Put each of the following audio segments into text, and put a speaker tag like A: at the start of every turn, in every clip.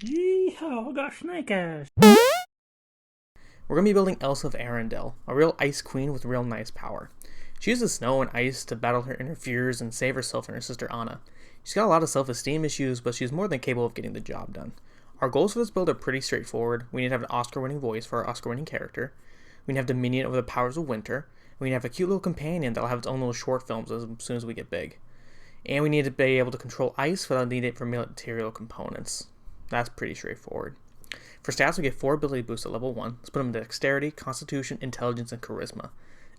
A: Yeehaw, I got snake eyes.
B: We're going to be building Elsa of Arendelle, a real ice queen with real nice power. She uses snow and ice to battle her inner fears and save herself and her sister Anna. She's got a lot of self-esteem issues, but she's more than capable of getting the job done. Our goals for this build are pretty straightforward. We need to have an Oscar-winning voice for our Oscar-winning character. We need to have dominion over the powers of winter. We need to have a cute little companion that'll have its own little short films as soon as we get big. And we need to be able to control ice without needing it for material components. That's pretty straightforward. For stats, we get 4 ability boosts at level 1. Let's put them in Dexterity, Constitution, Intelligence, and Charisma.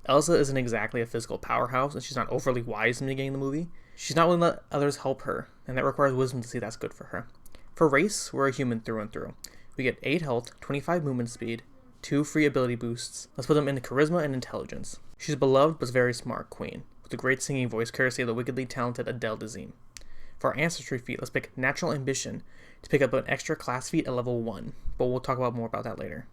B: Elsa isn't exactly a physical powerhouse, and she's not overly wise in the beginning of the movie. She's not willing to let others help her, and that requires wisdom to see that's good for her. For race, we're a human through and through. We get 8 health, 25 movement speed, 2 free ability boosts. Let's put them into Charisma and Intelligence. She's a beloved but very smart queen, with a great singing voice courtesy of the wickedly talented Adele Dazeem. For our Ancestry feat, let's pick Natural Ambition to pick up an extra class feat at level 1, but we'll talk about more about that later.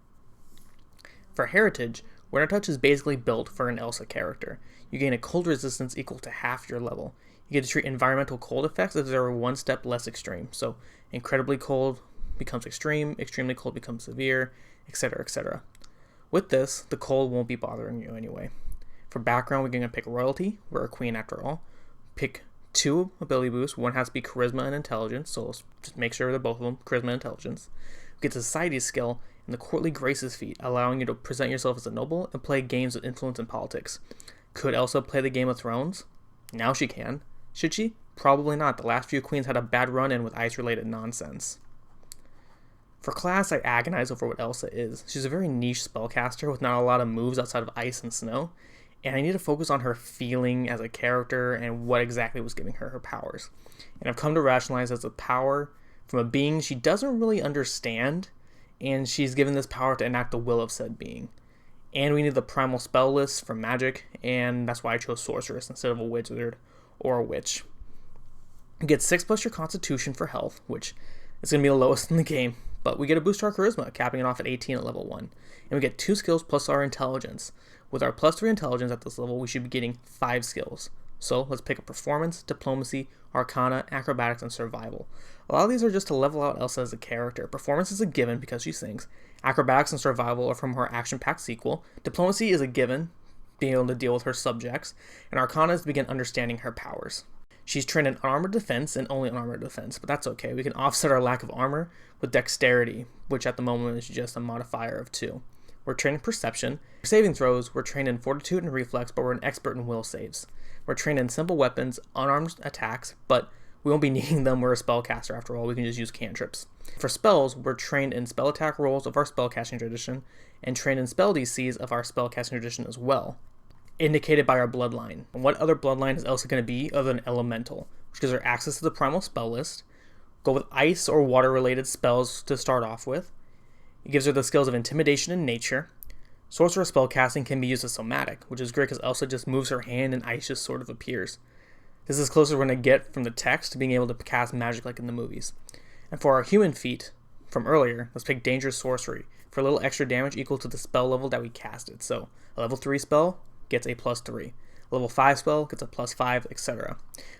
B: For Heritage, Winter Touch is basically built for an Elsa character. You gain a cold resistance equal to half your level. You get to treat environmental cold effects as if they were one step less extreme, so incredibly cold becomes extreme, extremely cold becomes severe, etc, etc. With this, the cold won't be bothering you anyway. For background, we're going to pick Royalty, we're a queen after all. Pick 2 ability boosts. One has to be Charisma and Intelligence, so let's just make sure they're both of them, Charisma and Intelligence. We get Society skill and the Courtly Graces feat, allowing you to present yourself as a noble and play games of influence and politics. Could Elsa play the Game of Thrones? Now she can. Should she? Probably not. The last few queens had a bad run-in with ice-related nonsense. For class, I agonize over what Elsa is. She's a very niche spellcaster with not a lot of moves outside of ice and snow, and I need to focus on her feeling as a character and what exactly was giving her her powers. And I've come to rationalize as a power from a being she doesn't really understand, and she's given this power to enact the will of said being. And we need the primal spell list for magic, and that's why I chose Sorceress instead of a Wizard or a Witch. You get 6 plus your Constitution for health, which is going to be the lowest in the game, but we get a boost to our Charisma, capping it off at 18 at level 1. And we get 2 skills plus our Intelligence. With our plus 3 Intelligence at this level, we should be getting 5 skills. So let's pick up Performance, Diplomacy, Arcana, Acrobatics, and Survival. A lot of these are just to level out Elsa as a character. Performance is a given because she sings. Acrobatics and Survival are from her action-packed sequel. Diplomacy is a given, being able to deal with her subjects. And Arcana is to begin understanding her powers. She's trained in Unarmored Defense and only Unarmored Defense, but that's okay. We can offset our lack of armor with Dexterity, which at the moment is just a modifier of 2. We're trained in Perception. For saving throws, we're trained in Fortitude and Reflex, but we're an expert in Will saves. We're trained in Simple Weapons, Unarmed Attacks, but we won't be needing them. We're a spellcaster after all. We can just use cantrips. For spells, we're trained in Spell Attack rolls of our spellcasting tradition, and trained in Spell DCs of our spellcasting tradition as well, indicated by our bloodline. And what other bloodline is Elsa going to be other than Elemental, which gives her access to the primal spell list. Go with ice or water related spells to start off with. It gives her the skills of Intimidation and Nature. Sorcerer spellcasting can be used as Somatic, which is great because Elsa just moves her hand and ice just sort of appears. This is closer we're going to get from the text to being able to cast magic like in the movies. And for our human feat from earlier, let's pick Dangerous Sorcery for a little extra damage equal to the spell level that we casted. So a level 3 spell gets a plus 3. A level 5 spell gets a plus 5, etc.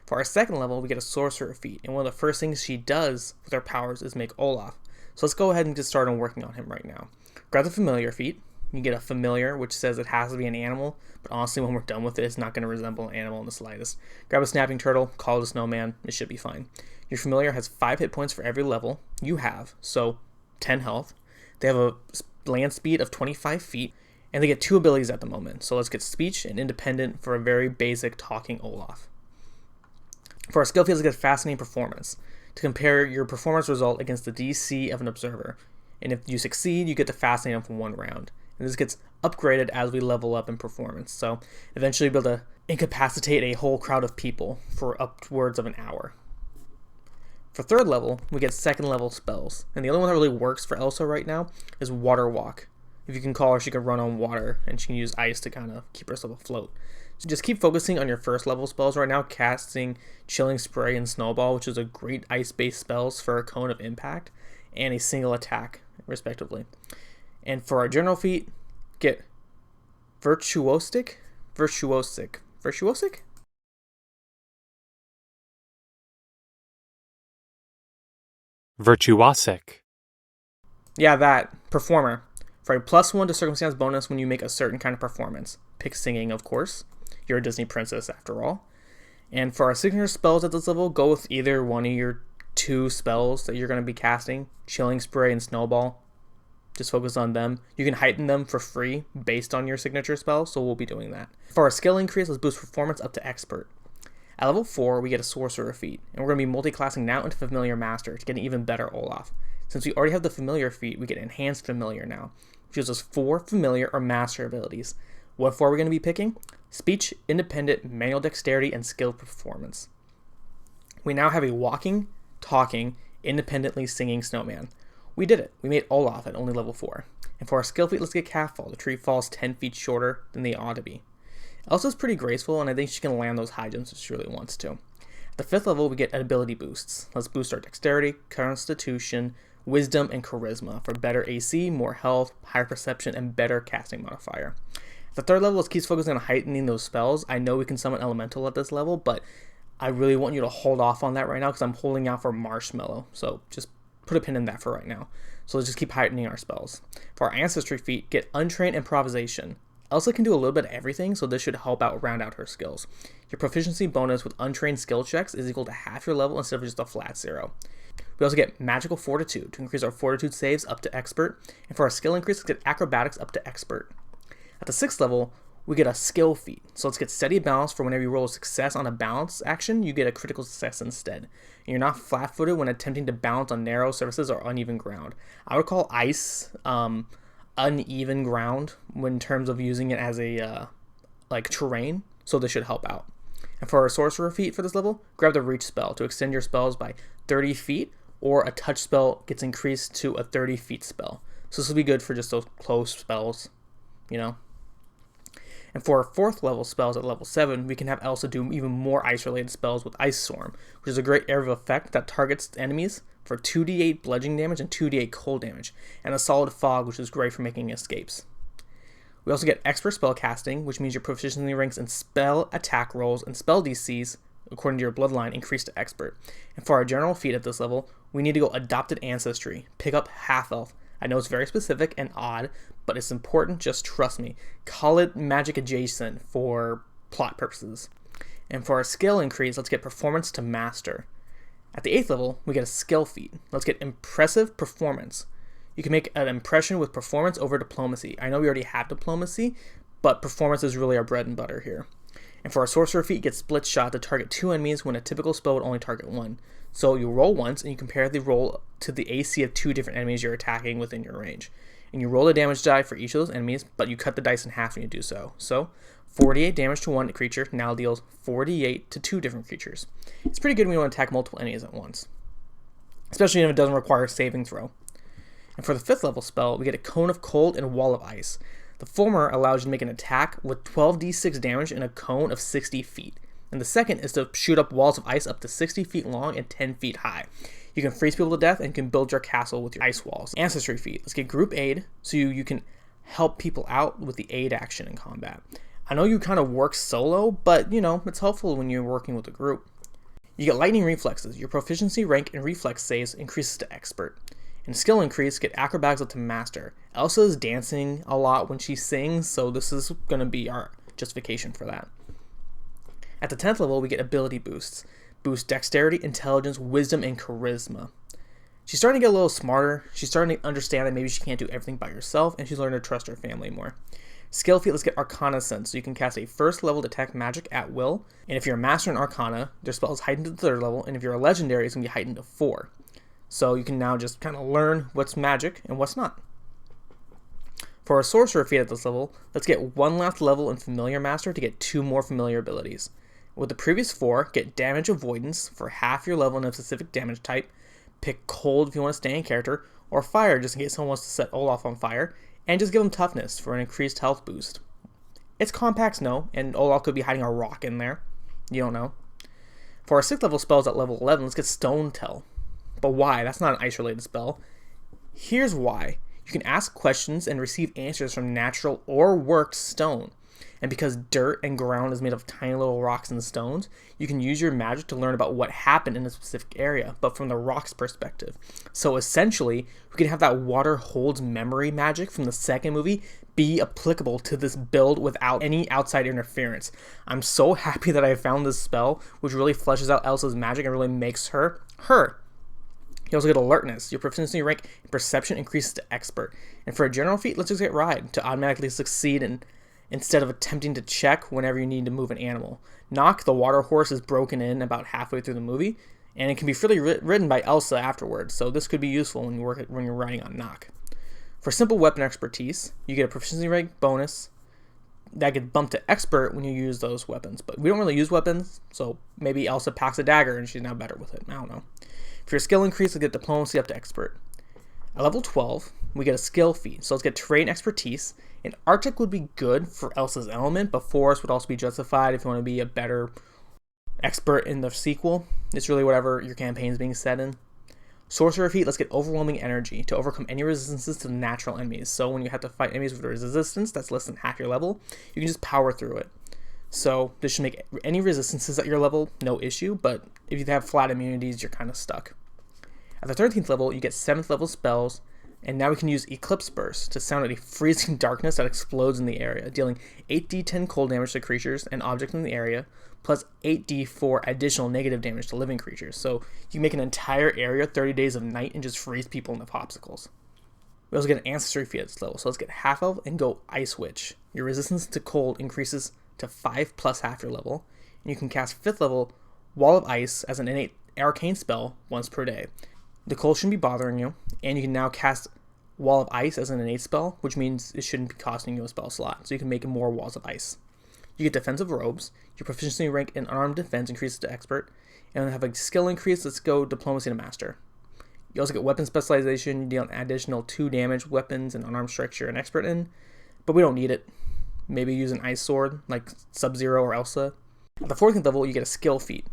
B: For our second level, we get a Sorcerer feat, and one of the first things she does with her powers is make Olaf. So let's go ahead and get started on working on him right now. Grab the Familiar feat. You get a Familiar, which says it has to be an animal, but honestly, when we're done with it, it's not going to resemble an animal in the slightest. Grab a Snapping Turtle, call it a Snowman, it should be fine. Your Familiar has 5 hit points for every level you have, so 10 health. They have a land speed of 25 feet, and they get 2 abilities at the moment. So let's get Speech and Independent for a very basic talking Olaf. For our skill fields, let's get Fascinating Performance to compare your performance result against the DC of an observer. And if you succeed, you get to Fascinate them for 1 round. And this gets upgraded as we level up in performance. So eventually you'll be able to incapacitate a whole crowd of people for upwards of an hour. For 3rd level, we get 2nd level spells. And the only one that really works for Elsa right now is Water Walk. If you can call her, she can run on water, and she can use ice to kind of keep herself afloat. So just keep focusing on your 1st level spells right now, casting Chilling Spray and Snowball, which is a great ice-based spells for a Cone of Impact, and a single attack, respectively. And for our general feat, get Virtuosic?
C: Virtuosic.
B: Yeah, that. Performer. For a +1 to circumstance bonus when you make a certain kind of performance. Pick singing, of course. You're a Disney princess, after all. And for our signature spells at this level, go with either one of your 2 spells that you're going to be casting. Chilling Spray and Snowball. Just focus on them. You can heighten them for free based on your signature spell, so we'll be doing that. For our skill increase, let's boost performance up to Expert. At level 4, we get a Sorcerer feat, and we're going to be multi-classing now into Familiar Master to get an even better Olaf. Since we already have the Familiar feat, we get Enhanced Familiar now, which gives us 4 Familiar or Master abilities. What 4 are we going to be picking? Speech, Independent, Manual Dexterity, and Skill Performance. We now have a walking, talking, independently singing snowman. We did it. We made Olaf at only level 4. And for our skill feat, let's get Calf Fall. The tree falls 10 feet shorter than they ought to be. Elsa's pretty graceful, and I think she can land those high jumps if she really wants to. At the 5th level, we get ability boosts. Let's boost our Dexterity, Constitution, Wisdom, and Charisma for better AC, more health, higher perception, and better casting modifier. At the 3rd level, let's keep focusing on heightening those spells. I know we can summon Elemental at this level, but I really want you to hold off on that right now because I'm holding out for Marshmallow. So just put a pin in that for right now. So let's just keep heightening our spells. For our Ancestry feat, get Untrained Improvisation. Elsa can do a little bit of everything, so this should help out round out her skills. Your proficiency bonus with untrained skill checks is equal to half your level instead of just a flat 0. We also get Magical Fortitude to increase our Fortitude saves up to Expert, and for our skill increase, let's get Acrobatics up to Expert. At the 6th level, we get a skill feat. So let's get Steady Balance for whenever you roll a success on a balance action, you get a critical success instead. And you're not flat-footed when attempting to balance on narrow surfaces or uneven ground. I would call ice uneven ground in terms of using it as a terrain, so this should help out. And for our Sorcerer feat for this level, grab the Reach spell to extend your spells by 30 feet, or a touch spell gets increased to a 30 feet spell. So this will be good for just those close spells, you know. And for our 4th level spells at level 7, we can have Elsa do even more ice-related spells with Ice Storm, which is a great area of effect that targets enemies for 2d8 bludgeoning damage and 2d8 cold damage, and a Solid Fog, which is great for making escapes. We also get Expert Spell Casting, which means your proficiency ranks in spell attack rolls and spell DCs, according to your bloodline, increase to Expert. And for our general feat at this level, we need to go Adopted Ancestry, pick up Half Elf. I know it's very specific and odd, but it's important, just trust me. Call it magic adjacent for plot purposes. And for our skill increase, let's get Performance to Master. At the 8th level, we get a skill feat. Let's get Impressive Performance. You can make an impression with Performance over Diplomacy. I know we already have Diplomacy, but Performance is really our bread and butter here. And for our Sorcerer feat, get Split Shot to target 2 enemies when a typical spell would only target 1. So you roll once, and you compare the roll to the AC of 2 different enemies you're attacking within your range. And you roll the damage die for each of those enemies, but you cut the dice in half when you do so. So 48 damage to one creature now deals 48 to 2 different creatures. It's pretty good when you want to attack multiple enemies at once, especially if it doesn't require a saving throw. And for the 5th level spell, we get a Cone of Cold and a Wall of Ice. The former allows you to make an attack with 12d6 damage in a cone of 60 feet. And the second is to shoot up walls of ice up to 60 feet long and 10 feet high. You can freeze people to death and can build your castle with your ice walls. Ancestry feat. Let's get Group Aid, so you can help people out with the aid action in combat. I know you kind of work solo, but it's helpful when you're working with a group. You get Lightning Reflexes. Your proficiency rank in reflex saves increases to Expert. And skill increase, get Acrobatics up to Master. Elsa is dancing a lot when she sings, so this is going to be our justification for that. At the 10th level, we get ability boosts. Boost Dexterity, Intelligence, Wisdom, and Charisma. She's starting to get a little smarter. She's starting to understand that maybe she can't do everything by herself, and she's learning to trust her family more. Skill feat, let's get Arcana Sense, so you can cast a 1st level detect magic at will, and if you're a master in Arcana, their spell is heightened to the 3rd level, and if you're a legendary, it's going to be heightened to 4. So you can now just kind of learn what's magic and what's not. For our Sorcerer feat at this level, let's get 1 last level in Familiar Master to get 2 more familiar abilities. With the previous 4, get Damage Avoidance for half your level in a specific damage type, pick Cold if you want to stay in character, or Fire just in case someone wants to set Olaf on fire, and just give him Toughness for an increased health boost. It's Compacts, no, and Olaf could be hiding a rock in there. You don't know. For our 6th level spells at level 11, let's get Stone Tell. But why? That's not an ice-related spell. Here's why. You can ask questions and receive answers from natural or worked stone. And because dirt and ground is made of tiny little rocks and stones, you can use your magic to learn about what happened in a specific area, but from the rock's perspective. So essentially, we can have that water holds memory magic from the second movie be applicable to this build without any outside interference. I'm so happy that I found this spell, which really fleshes out Elsa's magic and really makes her, her. You also get alertness. Your proficiency rank in perception increases to expert. And for a general feat, let's just get ride to automatically succeed instead of attempting to check whenever you need to move an animal. Knock, the water horse, is broken in about halfway through the movie, and it can be freely ridden by Elsa afterwards, so this could be useful when you're riding on Knock. For simple weapon expertise, you get a proficiency rank bonus that gets bumped to expert when you use those weapons, but we don't really use weapons, so maybe Elsa packs a dagger and she's now better with it. I don't know. For your skill increase, let's get diplomacy up to expert. At level 12, we get a skill feat, so let's get trade expertise. And Arctic would be good for Elsa's element, but Forest would also be justified if you want to be a better expert in the sequel. It's really whatever your campaign is being set in. Sorcerer feat, let's get overwhelming energy to overcome any resistances to natural enemies. So when you have to fight enemies with a resistance that's less than half your level, you can just power through it. So this should make any resistances at your level no issue, but if you have flat immunities, you're kind of stuck. At the 13th level, you get 7th level spells, and now we can use Eclipse Burst to sound out a freezing darkness that explodes in the area, dealing 8d10 cold damage to creatures and objects in the area, plus 8d4 additional negative damage to living creatures. So you make an entire area 30 days of night and just freeze people into popsicles. We also get an Ancestry feat at this level, so let's get Half Elf and go Ice Witch. Your resistance to cold increases to 5 plus half your level, and you can cast 5th level Wall of Ice as an innate arcane spell once per day. The cold shouldn't be bothering you, and you can now cast Wall of Ice as an innate spell, which means it shouldn't be costing you a spell slot, so you can make more Walls of Ice. You get Defensive Robes, your proficiency rank in unarmed defense increases to expert, and then have a skill increase, let's go Diplomacy to Master. You also get Weapon Specialization, you deal an additional 2 damage weapons and unarmed strikes you're an expert in, but we don't need it. Maybe use an Ice Sword, like Sub-Zero or Elsa. At the 14th level, you get a Skill feat.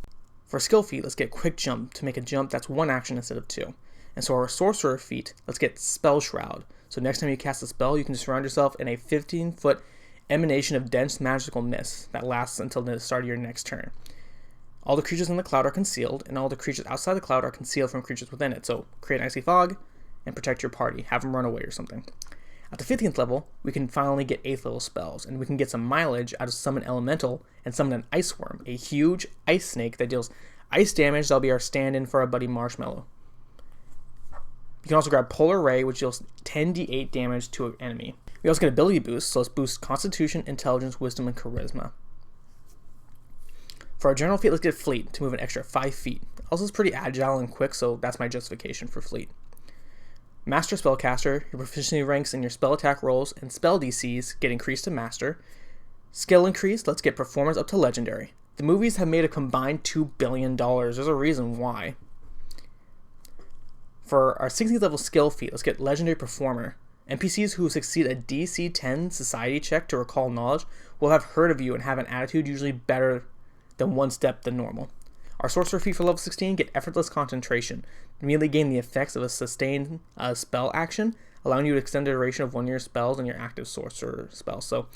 B: For a skill feat, let's get Quick Jump to make a jump that's 1 action instead of 2. And so our Sorcerer feat, let's get Spell Shroud. So next time you cast a spell, you can surround yourself in a 15-foot emanation of dense magical mist that lasts until the start of your next turn. All the creatures in the cloud are concealed, and all the creatures outside the cloud are concealed from creatures within it. So create an icy fog and protect your party. Have them run away or something. At the 15th level, we can finally get 8th level spells, and we can get some mileage out of Summon Elemental and summon an Ice Worm, a huge ice snake that deals ice damage. That'll be our stand-in for our buddy Marshmallow. You can also grab Polar Ray, which deals 10d8 damage to an enemy. We also get ability boost, so let's boost Constitution, Intelligence, Wisdom, and Charisma. For our general feat, let's get Fleet to move an extra 5 feet. Also, it's pretty agile and quick, so that's my justification for Fleet. Master Spellcaster, your proficiency ranks in your spell attack rolls and spell DCs get increased to Master. Skill increase, let's get Performance up to Legendary. The movies have made a combined $2 billion. There's a reason why. For our 16th level skill feat, let's get Legendary Performer. NPCs who succeed a DC 10 society check to recall knowledge will have heard of you and have an attitude usually better than 1 step than normal. Our Sorcerer feat for level 16 get Effortless Concentration. Immediately gain the effects of a sustained spell action, allowing you to extend the duration of one of your spells and your active Sorcerer spell. So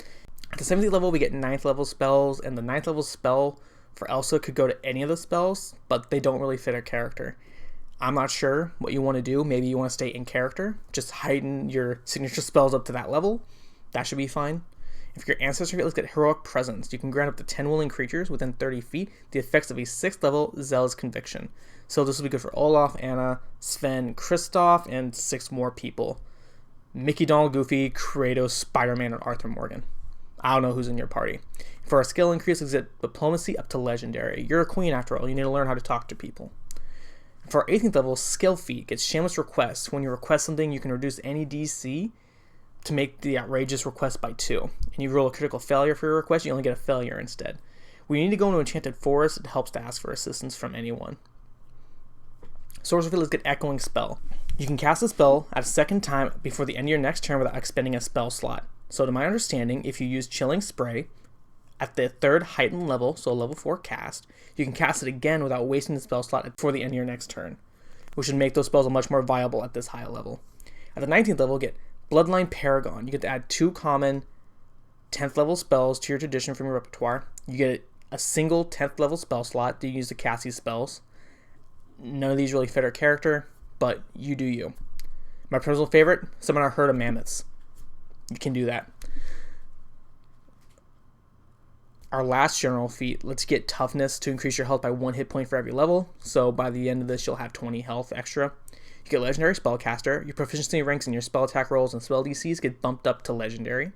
B: at the 17th level, we get 9th level spells, and the 9th level spell for Elsa could go to any of the spells, but they don't really fit her character. I'm not sure what you want to do. Maybe you want to stay in character, just heighten your signature spells up to that level. That should be fine. If your Ancestry, let's get Heroic Presence. You can grant up to 10 willing creatures within 30 feet the effects of a 6th level Zealous Conviction. So this will be good for Olaf, Anna, Sven, Kristoff, and 6 more people. Mickey, Donald, Goofy, Kratos, Spider-Man, and Arthur Morgan. I don't know who's in your party. For our skill increase, let's get Diplomacy up to Legendary. You're a queen after all. You need to learn how to talk to people. For our 18th level, Skill feat gets Shameless Request. When you request something, you can reduce any DC to make the outrageous request by 2. And you roll a critical failure for your request, you only get a failure instead. When you need to go into Enchanted Forest, it helps to ask for assistance from anyone. Sorcerer feat, let's get Echoing Spell. You can cast a spell at a second time before the end of your next turn without expending a spell slot. So to my understanding, if you use Chilling Spray at the 3rd heightened level, so level 4 cast, you can cast it again without wasting the spell slot before the end of your next turn, which should make those spells much more viable at this high level. At the 19th level, get Bloodline Paragon. You get to add 2 common 10th level spells to your tradition from your repertoire. You get a single 10th level spell slot to use to cast these spells. None of these really fit our character, but you do you. My personal favorite, summon a herd of mammoths. You can do that. Our last general feat, let's get toughness to increase your health by 1 hit point for every level. So by the end of this, you'll have 20 health extra. You get legendary spellcaster. Your proficiency ranks in your spell attack rolls and spell DCs get bumped up to legendary.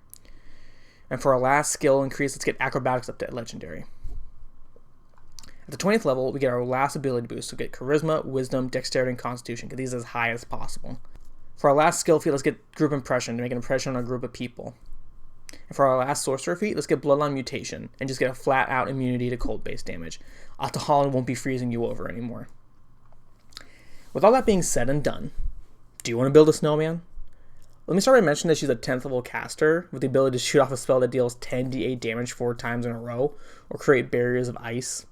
B: And for our last skill increase, let's get acrobatics up to legendary. At the 20th level, we get our last ability boost. So we get charisma, wisdom, dexterity, and constitution. Get these as high as possible. For our last skill feat, let's get group impression to make an impression on a group of people. And for our last sorcerer feat, let's get bloodline mutation and just get a flat out immunity to cold based damage. Atahalan won't be freezing you over anymore. With all that being said and done, do you want to build a snowman? Let me start by mentioning that she's a 10th level caster with the ability to shoot off a spell that deals 10d8 damage 4 times in a row or create barriers of ice.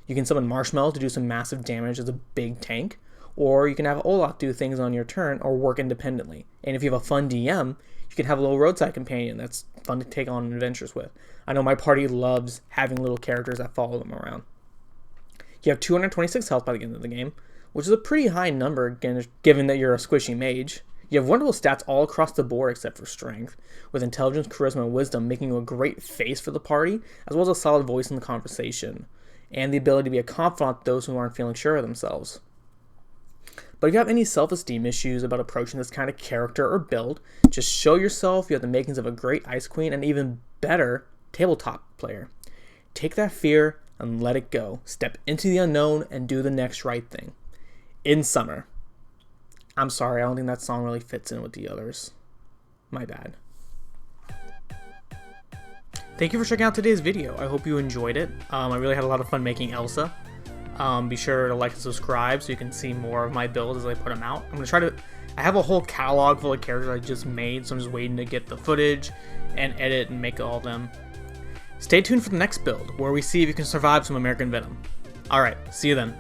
B: You can summon Marshmallow to do some massive damage as a big tank, or you can have Olaf do things on your turn or work independently. And if you have a fun DM, you can have a little roadside companion that's fun to take on adventures with. I know my party loves having little characters that follow them around. You have 226 health by the end of the game, which is a pretty high number given that you're a squishy mage. You have wonderful stats all across the board except for strength, with intelligence, charisma, and wisdom making you a great face for the party, as well as a solid voice in the conversation, and the ability to be a confidant to those who aren't feeling sure of themselves. But if you have any self-esteem issues about approaching this kind of character or build, just show yourself you have the makings of a great Ice Queen and even better tabletop player. Take that fear and let it go. Step into the unknown and do the next right thing. In summer. I'm sorry, I don't think that song really fits in with the others. My bad. Thank you for checking out today's video. I hope you enjoyed it. I really had a lot of fun making Elsa. Be sure to like and subscribe so you can see more of my builds as I put them out. I have a whole catalog full of characters I just made, so I'm just waiting to get the footage and edit and make all of them. Stay tuned for the next build, where we see if you can survive some American Venom. Alright, see you then.